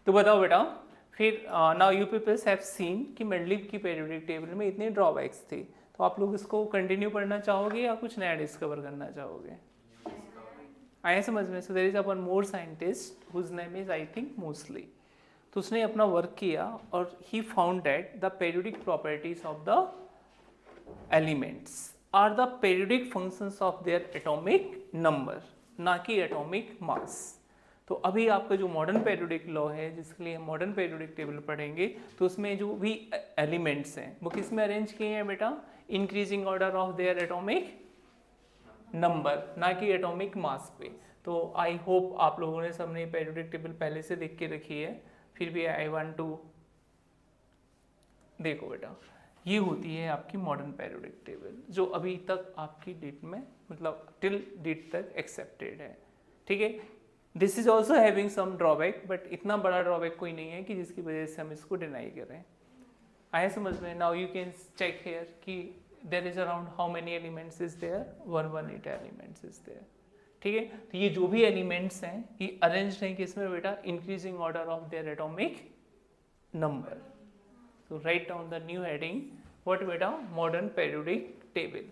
तो बताओ बेटा, फिर now you peoples have seen कि मेंडलीव की पीरियोडिक टेबल में इतने ड्रॉबैक्स थे, तो आप लोग इसको कंटिन्यू पढ़ना चाहोगे या कुछ नया डिस्कवर करना चाहोगे? आया समझ में? So there is one more scientist whose name is I think Moseley, तो उसने अपना वर्क किया और he found that the periodic properties of the elements are the periodic functions of their atomic number, ना कि एटॉमिक मास। तो अभी आपका जो मॉडर्न पीरियोडिक लॉ है, जिसके लिए हम मॉडर्न पीरियोडिक टेबल पढ़ेंगे, तो उसमें जो भी एलिमेंट्स हैं वो किस में अरेंज किए हैं बेटा? Increasing order of their atomic number, ना कि एटॉमिक मास पे। तो आई होप आप लोगों ने सबने पीरियोडिक टेबल पहले से देख के रखी है, फिर भी आई वांट टू देखो बेटा, ये होती है आपकी मॉडर्न पीरियोडिक टेबल जो अभी तक आपकी डेट में, मतलब टिल डेट तक एक्सेप्टेड है, ठीक है। This is also having some drawback, but इतना बड़ा ड्रॉबैक कोई नहीं है कि जिसकी वजह से हम इसको डिनाई करें। आया समझ में? Now you can check here कि there is around how many elements is there? 118 elements is there, ठीक है। तो ये जो भी एलिमेंट्स हैं ये अरेंज्ड हैं किसमें बेटा? Increasing order of their atomic number. तो write down the new heading what बेटा? मॉडर्न पीरियोडिक टेबल,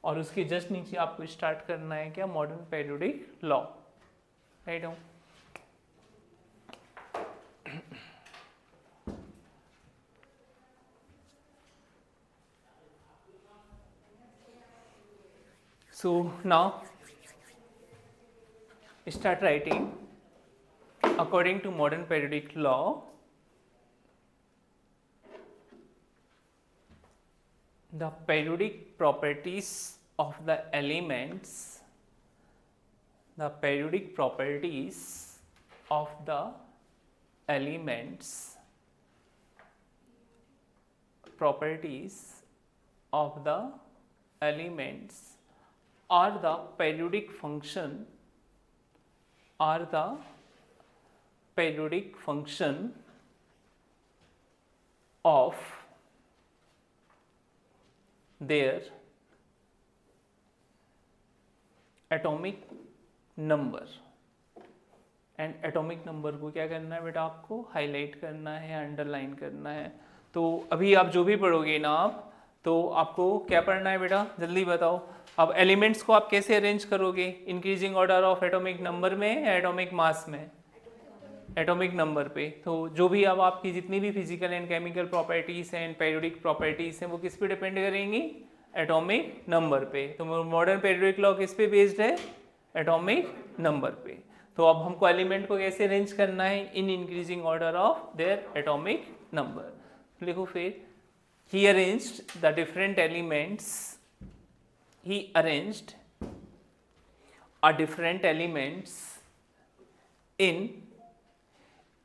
और उसके जस्ट नीचे आपको स्टार्ट करना है क्या? Modern periodic law. Write down. So now start writing. According to modern periodic law, the periodic properties of the elements, the periodic properties of the elements, properties of the elements are the periodic function, are the periodic function of their atomic number। And atomic number को क्या करना है बेटा? आपको highlight करना है, underline करना है। तो अभी आप जो भी पढ़ोगे ना आप, तो आपको क्या पढ़ना है बेटा? जल्दी बताओ। अब एलिमेंट्स को आप कैसे अरेंज करोगे? Increasing order of atomic number में या एटॉमिक मास में? एटॉमिक नंबर पे। तो जो भी अब आपकी जितनी भी फिजिकल एंड केमिकल प्रॉपर्टीज हैं एंड पेरियोडिक प्रॉपर्टीज हैं वो किस पे डिपेंड करेंगी? एटॉमिक नंबर पे। तो मॉडर्न पेरियोडिक लॉ किस पे बेस्ड है? एटॉमिक नंबर पे। तो अब हमको एलिमेंट को कैसे अरेंज करना है? इन increasing order of their atomic number. लिखो फिर, he arranged the different elements, he arranged a different elements in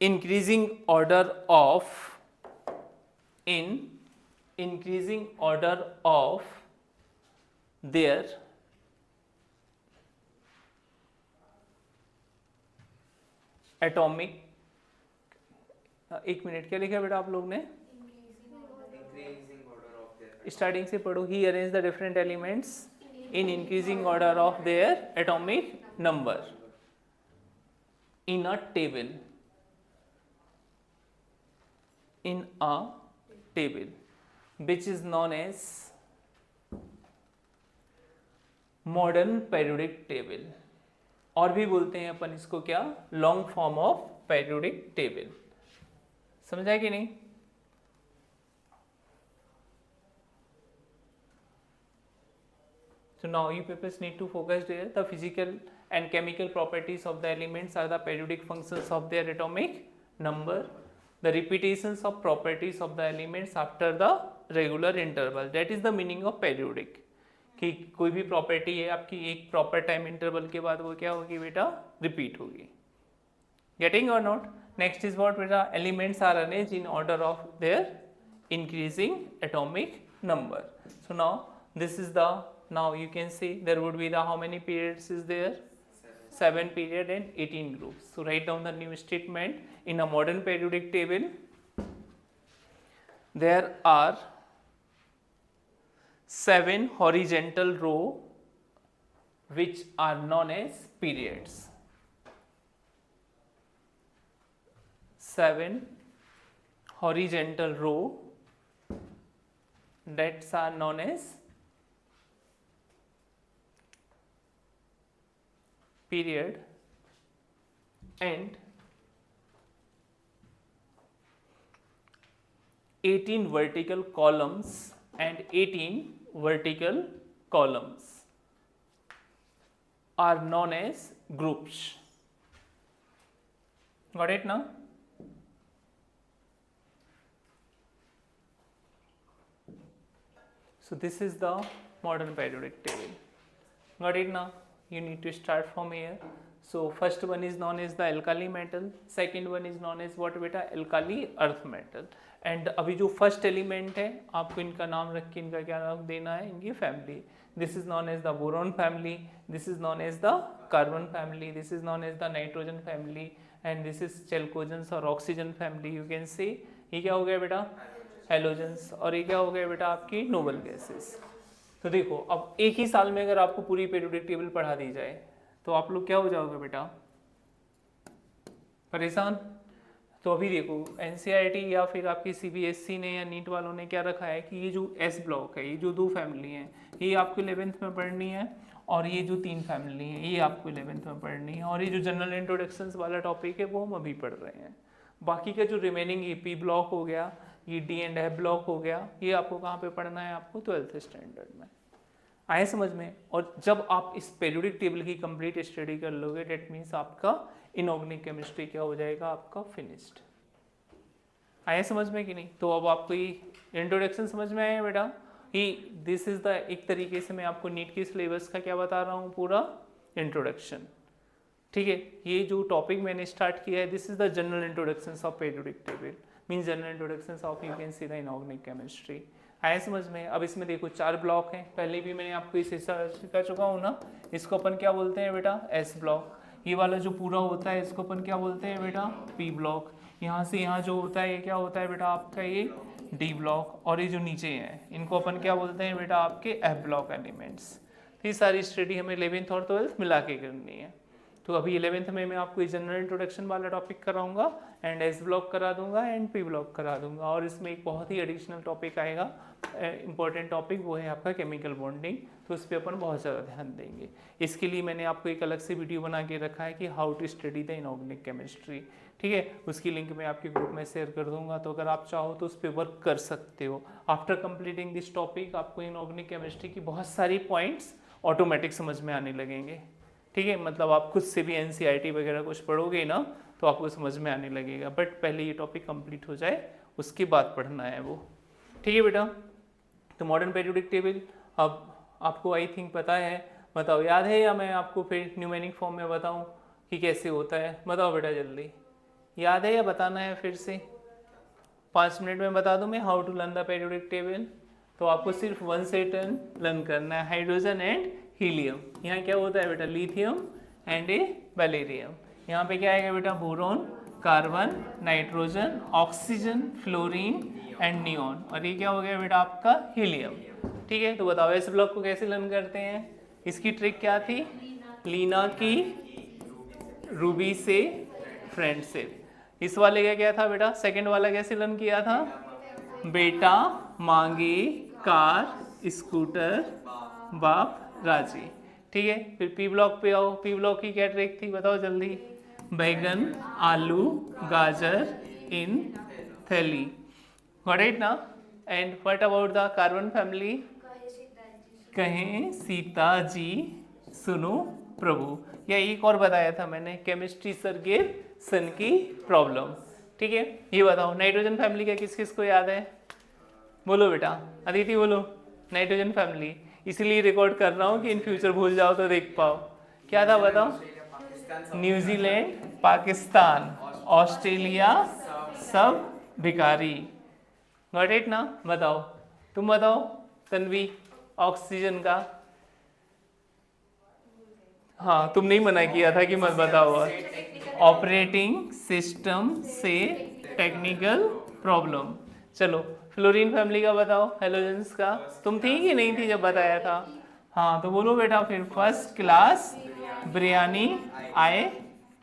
increasing order of, in increasing order of their atomic, एक मिनट, क्या लिखा बेटा आप लोग ने? स्टार्टिंग से पढ़ो। He arrange the different elements in increasing order of their atomic number in a table, in a table which is known as modern periodic table, और भी बोलते हैं अपन इसको क्या? Long form of periodic table. समझा कि नहीं? So now you people need to focus there. The physical and chemical properties of the elements are the periodic functions of their atomic number. The repetitions of properties of the elements after the regular interval. That is the meaning of periodic. कि कोई भी property है आपकी एक proper time interval के बाद वो क्या होगी बेटा? रिपीट होगी। Getting or not? Next is what बेटा? Elements are arranged in order of their increasing atomic number. So now this is the, now you can see there would be the how many periods is there? 7 period and 18 groups. So write down the new statement. In a modern periodic table there are 7 horizontal row which are known as periods. 7 horizontal row that are known as period, and 18 vertical columns and 18 vertical columns are known as groups. Got it now? So this is the modern periodic table. Got it now? You need to start from here. So first one is known as the alkali metal, second one is known as what beta, alkali earth metal. And अभी जो first element है आपको इनका नाम रख के इनका क्या नाम देना है, इनकी family. This is known as the boron family, this is known as the carbon family, this is known as the nitrogen family, and this is chalcogens और oxygen family. You can say ये क्या हो गया बेटा, halogens, और ये क्या हो गया बेटा आपकी नोबल गैसेस. तो देखो अब एक ही साल में अगर आपको पूरी पीरियोडिक टेबल पढ़ा दी जाए तो आप लोग क्या हो जाओगे बेटा, परेशान. तो अभी देखो एनसीईआरटी या फिर आपकी सीबीएसई ने या नीट वालों ने क्या रखा है कि ये जो एस ब्लॉक है, ये जो दो फैमिली हैं, ये आपको 11th में पढ़नी है, और ये जो 3 फैमिली हैं ये आपको 11th में पढ़नी है, और ये जो जनरल इंट्रोडक्शंस वाला टॉपिक है वो हम अभी पढ़ रहे हैं. बाकी का जो रिमेनिंग ये पी ब्लॉक हो गया, ये डी एंड एफ ब्लॉक हो गया, ये आपको कहाँ पे पढ़ना है, आपको 12th स्टैंडर्ड में. आए समझ में? और जब आप इस पीरियोडिक टेबल की कंप्लीट स्टडी कर लोगे डेट मीन्स आपका इनऑर्गेनिक केमिस्ट्री क्या हो जाएगा, आपका फिनिश्ड. आया समझ में कि नहीं? तो अब आपको ये इंट्रोडक्शन समझ में आया बेटा. ही दिस इज द एक तरीके से मैं आपको नीट की सिलेबस का क्या बता रहा हूँ, पूरा इंट्रोडक्शन. ठीक है, ये जो टॉपिक मैंने स्टार्ट किया है, this is the general introduction of periodic table, means general introduction of you can see the inorganic chemistry. आया समझ में? अब इसमें देखो 4 ब्लॉक हैं, पहले भी मैंने आपको इसे सिखा चुका हूँ ना. इसको अपन क्या बोलते हैं बेटा, एस ब्लॉक. ये वाला जो पूरा होता है इसको अपन क्या बोलते हैं बेटा, पी ब्लॉक. यहाँ से यहाँ जो होता है ये क्या होता है बेटा आपका, ये डी ब्लॉक. और ये जो नीचे हैं इनको अपन क्या बोलते हैं बेटा, आपके एफ ब्लॉक एलिमेंट्स. तो ये सारी स्टडी हमें 11th और 12th मिला के करनी है. तो अभी 11th में मैं आपको जनरल इंट्रोडक्शन वाला टॉपिक कराऊंगा, एंड एस ब्लॉक करा दूंगा, एंड पी ब्लॉक करा दूंगा. और इसमें एक बहुत ही एडिशनल टॉपिक आएगा, इंपॉर्टेंट टॉपिक, वो है आपका केमिकल बॉन्डिंग. तो उस पर अपन बहुत ज़्यादा ध्यान देंगे. इसके लिए मैंने आपको एक अलग से वीडियो बना के रखा है कि how to study the inorganic chemistry. ठीक है, उसकी लिंक मैं आपके ग्रुप में शेयर कर दूंगा, तो अगर आप चाहो तो उस पर वर्क कर सकते हो. आफ्टर कंप्लीटिंग दिस टॉपिक आपको इनऑर्गेनिक केमिस्ट्री की बहुत सारी पॉइंट्स ऑटोमेटिक समझ में आने लगेंगे. ठीक है, मतलब आप खुद से भी एनसीईआरटी वगैरह कुछ पढ़ोगे ना तो आपको समझ में आने लगेगा. बट पहले ये टॉपिक कंप्लीट हो जाए उसके बाद पढ़ना है वो. ठीक है बेटा. तो मॉडर्न पीरियोडिक टेबल अब आपको आई थिंक पता है, बताओ याद है या मैं आपको फिर न्यूमेरिक फॉर्म में बताऊं कि कैसे होता है? बताओ बेटा जल्दी, याद है या बताना है फिर से? 5 मिनट में बता दूं मैं how to learn the periodic table. तो आपको सिर्फ 1 से 10 लर्न करना है, हाइड्रोजन एंड हीलियम. यहाँ क्या होता है बेटा, लिथियम एंड ए वैलेरियम. यहाँ पे क्या आएगा बेटा, boron, carbon, nitrogen, oxygen, fluorine and neon. और ये क्या हो गया बेटा आपका हीलियम. ठीक है, तो बताओ इस ब्लॉक को कैसे लर्न करते हैं? इसकी ट्रिक क्या थी, लीना की रूबी से फ्रेंडशिप. इस वाले का क्या था बेटा, सेकंड वाला कैसे लर्न किया था, बेटा मांगे कार स्कूटर बाप राजी. ठीक है, फिर पी ब्लॉक पे आओ. पी ब्लॉक की क्या ट्रिक थी बताओ जल्दी, बैगन, आलू, गाजर इन थैली. गॉट इट ना? And what about the carbon family, कहें सीता जी सुनो प्रभु. या एक और बताया था मैंने, केमिस्ट्री सर गिव सन की प्रॉब्लम. ठीक है, ये बताओ नाइट्रोजन फैमिली का किस किस को याद है? बोलो बेटा, अदिति बोलो. नाइट्रोजन फैमिली इसीलिए रिकॉर्ड कर रहा हूँ कि इन फ्यूचर भूल जाओ तो देख पाओ. क्या था बताओ, न्यूजीलैंड, पाकिस्तान, ऑस्ट्रेलिया सब भिखारी. गॉट इट ना? बताओ, तुम बताओ तन्वी, ऑक्सीजन का. हाँ, तुम नहीं मना किया था कि मत बताओ. ऑपरेटिंग सिस्टम से टेक्निकल प्रॉब्लम. चलो फ्लोरीन फैमिली का बताओ, हेलोजेंस का. तुम थी कि नहीं थी जब बताया था? हाँ, तो बोलो बेटा फिर. फर्स्ट क्लास बिरयानी आए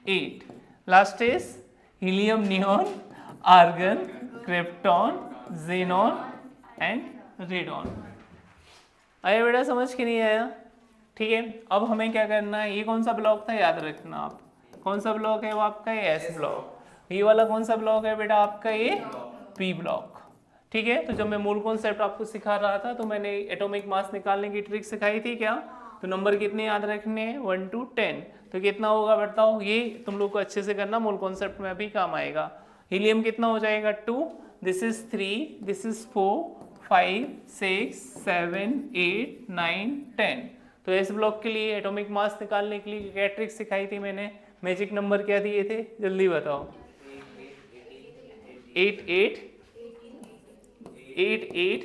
8. Last is helium, neon, argon, krypton, xenon and radon. आया बेटा समझ के नहीं आया? ठीक है, अब हमें क्या करना है, ये कौन सा ब्लॉक था याद रखना आप, कौन सा ब्लॉक है वो आपका एस ब्लॉक। ये वाला कौन सा ब्लॉक है बेटा आपका, ये पी ब्लॉक। ठीक है, तो जब मैं मूल कॉन्सेप्ट आपको सिखा रहा था तो मैंने एटॉमिक मास निकालने की ट्रिक सिखाई थी क्या? तो नंबर कितने याद रखने हैं, 1 to 10। तो कितना होगा बताओ, ये तुम लोग को अच्छे से करना, मूल कॉन्सेप्ट में भी काम आएगा। हीलियम कितना हो जाएगा 2, दिस इज 3, दिस इज 4, 5, 6, 7, 8, 9, 10। तो इस ब्लॉक के लिए एटॉमिक मास निकालने के लिए क्या ट्रिक सिखाई थी मैंने, मैजिक नंबर क्या दिए थे जल्दी बताओ? 8, 8, 8, 8,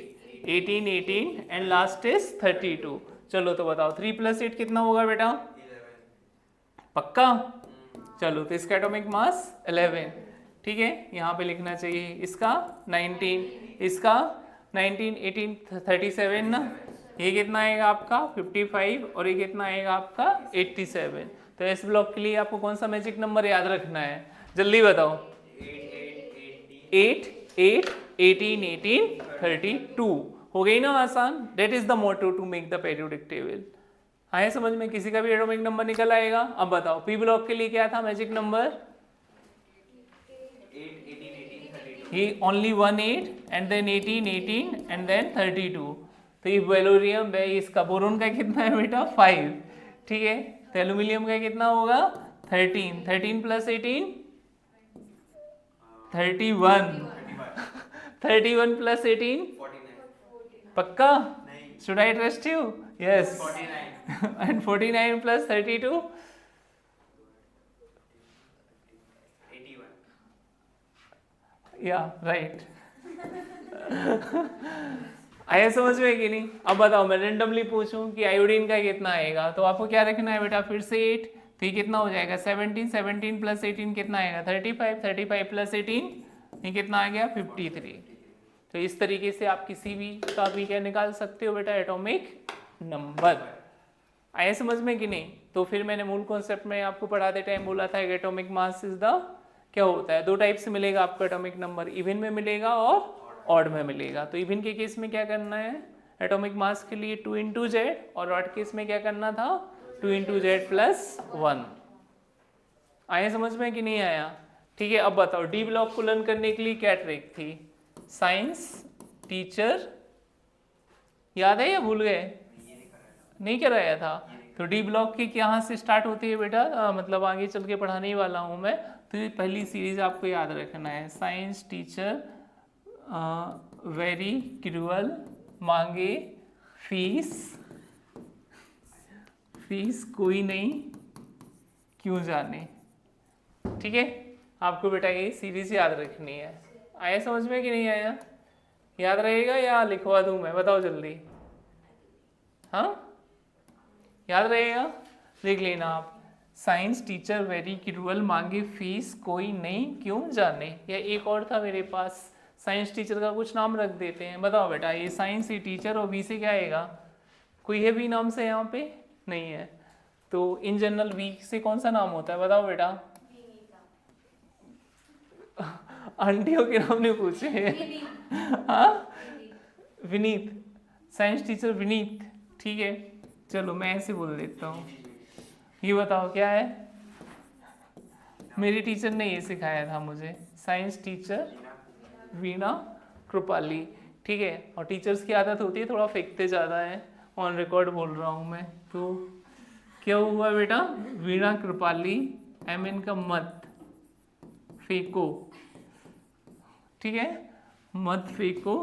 18, 18 एंड लास्ट इज 32। चलो तो बताओ 3 + 8 कितना होगा बेटा, पक्का? चलो तो इसका एटॉमिक मास 11। ठीक है, यहाँ पे लिखना चाहिए इसका 19, इसका 19, 18, 37 ना, ये कितना आएगा आपका 55 और ये कितना आएगा आपका 87। तो इस ब्लॉक के लिए आपको कौन सा मैजिक नंबर याद रखना है, जल्दी बताओ? 8, 8, 18, 18, 32। हो गई ना आसान? That is the motto to make the periodic table. आए समझ में? किसी का भी एटॉमिक नंबर निकल आएगा। अब बताओ पी ब्लॉक के लिए क्या था मैजिक नंबर? 8, 18, 18, 32। ही only 1 8 and then 18, 18 and then 32। तो ये बेलोरियम है, इसका बोरोन का कितना है बेटा 5। ठीक है, तो एल्यूमिनियम का कितना होगा 13, 13 + 18 31, 31 + 18 49। पक्का? नहीं, should I trust you? Yes. 49। And 49 + 32 81। या राइट। आया समझ में कि नहीं? अब बताओ मैं रेंडमली पूछूं कि आयोडीन का कितना आएगा, तो आपको क्या रखना है बेटा, फिर से 8, तो ये कितना हो जाएगा 17, 17 + 18 कितना आएगा 35, 35 + 18 ये कितना आ गया 53। तो इस तरीके से आप किसी भी का भी क्या निकाल सकते हो बेटा एटॉमिक नंबर। आया समझ में कि नहीं? तो फिर मैंने मूल कॉन्सेप्ट में आपको पढ़ाते टाइम बोला था कि एटॉमिक मास इज द क्या होता है, 2 टाइप से मिलेगा आपको एटॉमिक नंबर, इवन में मिलेगा और ऑड में मिलेगा। तो इवन के केस में क्या करना है, एटॉमिक मास के लिए 2 × Z और ऑड केस में क्या करना था 2 × Z + 1। आया समझ में कि नहीं आया? ठीक है, अब बताओ डी ब्लॉक को लर्न करने के लिए क्या ट्रिक थी, साइंस टीचर याद है या भूल गए? नहीं कराया था। तो डी ब्लॉक की यहाँ से स्टार्ट होती है बेटा, मतलब आगे चल के पढ़ाने ही वाला हूँ मैं। तो ये पहली सीरीज आपको याद रखना है, साइंस टीचर वेरी क्रूअल मांगे फीस, फीस कोई नहीं क्यों जाने। ठीक है, आपको बेटा ये सीरीज याद रखनी है। आया समझ में कि नहीं आया? याद रहेगा या लिखवा दूँ मैं, बताओ जल्दी। हाँ याद रहेगा, लिख लेना आप, साइंस टीचर वेरी क्रूअल मांगे फीस कोई नहीं क्यों जाने। या एक और था मेरे पास, साइंस टीचर का कुछ नाम रख देते हैं। बताओ बेटा, ये साइंस ही टीचर और वी से क्या आएगा, कोई है वी नाम से यहाँ पे? नहीं है। तो इन जनरल वी से कौन सा नाम होता है बताओ बेटा? आंटियों के नाम नहीं पूछे। हाँ विनीत, साइंस टीचर विनीत। ठीक है, चलो मैं ऐसे बोल देता हूँ। ये बताओ क्या है, मेरी टीचर ने ये सिखाया था मुझे, साइंस टीचर वीणा कृपाली। ठीक है, और टीचर्स की आदत होती है थोड़ा फेंकते ज़्यादा है, ऑन रिकॉर्ड बोल रहा हूँ मैं। तो क्या हुआ बेटा, वीणा कृपाली, एम का मत फेंको। ठीक है, मत फेंको,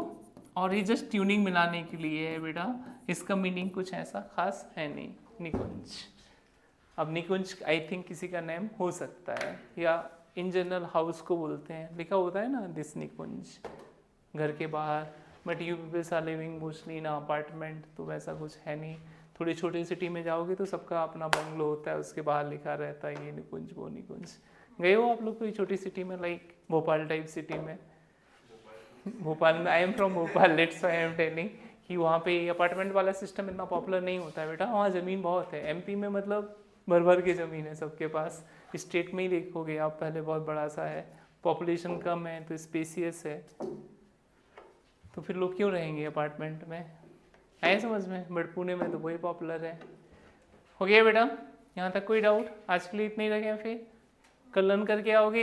और ये जस्ट ट्यूनिंग मिलाने के लिए है बेटा, इसका मीनिंग कुछ ऐसा खास है नहीं। निकुंज, अब निकुंज आई थिंक किसी का नेम हो सकता है, या इन जनरल हाउस को बोलते हैं, लिखा होता है ना दिस निकुंज घर के बाहर, but you peoples are living mostly in apartment, तो वैसा कुछ है नहीं। थोड़ी छोटी सिटी में जाओगे तो सबका अपना बंगलो होता है, उसके बाहर लिखा रहता है ये निकुंज वो निकुंज। गए हो आप लोग कोई छोटी सिटी में, लाइक भोपाल टाइप सिटी में? भोपाल में, I am from Bhopal, let's I am telling कि वहाँ पे अपार्टमेंट वाला सिस्टम इतना पॉपुलर नहीं होता है बेटा, वहाँ ज़मीन बहुत है। एमपी में मतलब भर भर की ज़मीन है सबके पास, स्टेट में ही देखोगे आप पहले बहुत बड़ा सा है, पॉपुलेशन कम है तो स्पेसियस है, तो फिर लोग क्यों रहेंगे अपार्टमेंट में, आए समझ में। बट पुणे में तो वही पॉपुलर है। हो गया बेटा, यहाँ तक कोई डाउट? आज के लिए इतने ही रखें, फिर कल लर्न करके आओगे।